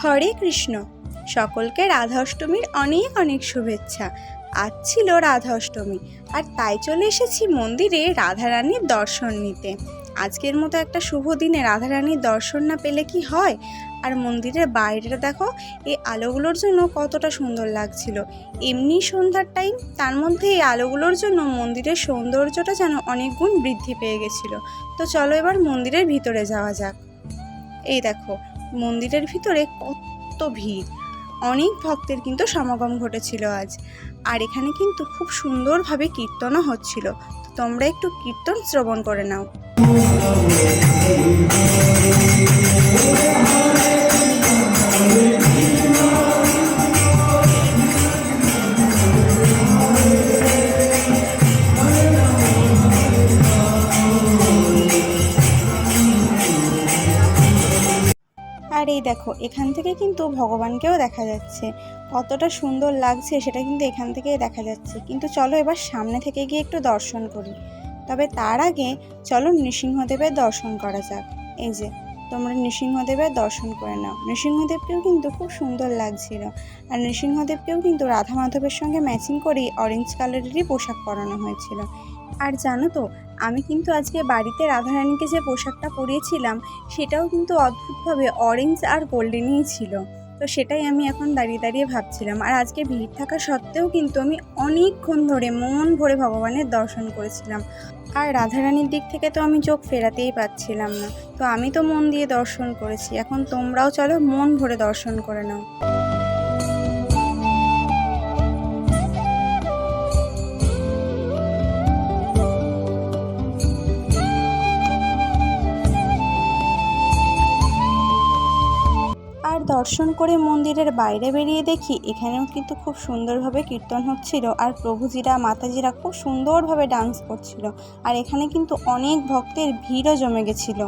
হরে কৃষ্ণ। সকলকে রাধা অষ্টমীর অনেক অনেক শুভেচ্ছা। আজ ছিল রাধা অষ্টমী, আর তাই চলে এসেছি মন্দিরে রাধারানীর দর্শন নিতে। আজকের মতো একটা শুভ দিনে রাধারানীর দর্শন না পেলে কি হয়। আর মন্দিরের বাইরেটা দেখো, এই আলোগুলোর জন্য কতটা সুন্দর লাগছিল। এমনি সন্ধ্যার টাইম, তার মধ্যে এই আলোগুলোর জন্য মন্দিরের সৌন্দর্যটা যেন অনেক গুণ বৃদ্ধি পেয়ে গেছিলো। তো চলো এবার মন্দিরের ভিতরে যাওয়া যাক। এই দেখো, মন্দিরের ভিতরে কত ভিড়, অনেক ভক্তের কিন্তু সমাগম ঘটেছিল আজ। আর এখানে কিন্তু খুব সুন্দরভাবে কীর্তনও হচ্ছিল। তো তোমরা একটু কীর্তন শ্রবণ করে নাও। আর এই দেখো, এখান থেকে কিন্তু ভগবানকেও দেখা যাচ্ছে। কতটা সুন্দর লাগছে সেটা কিন্তু এখান থেকেই দেখা যাচ্ছে। কিন্তু চলো এবার সামনে থেকে গিয়ে একটু দর্শন করি। তবে তার আগে চলো নৃসিংহদেবের দর্শন করা যাক। এই যে, তোমরা নৃসিংহদেবের দর্শন করে নাও। নৃসিংহদেবকেও কিন্তু খুব সুন্দর লাগছিল। আর নৃসিংহদেবকেও কিন্তু রাধা মাধবের সঙ্গে ম্যাচিং করেই অরেঞ্জ কালারেরই পোশাক পরানো হয়েছিল। আর জানো তো, আমি কিন্তু আজকে বাড়িতে রাধারানীকে যে পোশাকটা পরিয়েছিলাম সেটাও কিন্তু অদ্ভুতভাবে অরেঞ্জ আর গোল্ডেনই ছিল। তো সেটাই আমি এখন দাঁড়িয়ে দাঁড়িয়ে ভাবছিলাম। আর আজকে ভিড় থাকা সত্ত্বেও কিন্তু আমি অনেকক্ষণ ধরে মন ভরে ভগবানের দর্শন করেছিলাম। আর রাধারানীর দিক থেকে তো আমি চোখ ফেরাতেই পাচ্ছিলাম না। তো আমি তো মন দিয়ে দর্শন করেছি, এখন তোমরাও চলো মন ভরে দর্শন করে নাও। আর দর্শন করে মন্দিরের বাইরে বেরিয়ে দেখি এখানেও কিন্তু খুব সুন্দরভাবে কীর্তন হচ্ছিল। আর প্রভুজিরা মাতাজিরা খুব সুন্দরভাবে ডান্স করছিল। আর এখানে কিন্তু অনেক ভক্তের ভিড়ও জমে গেছিল।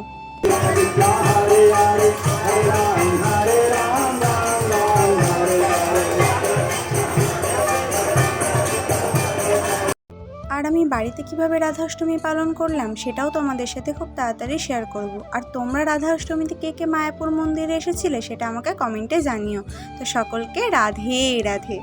আর আমি বাড়িতে কিভাবে রাধা অষ্টমী পালন করলাম সেটাও তোমাদের সাথে খুব তাড়াতাড়ি শেয়ার করব। আর তোমরা রাধা অষ্টমীতে কে কে মায়াপুর মন্দিরে এসেছিলে সেটা আমাকে কমেন্টে জানিও। তো সকলকে রাধে রাধে।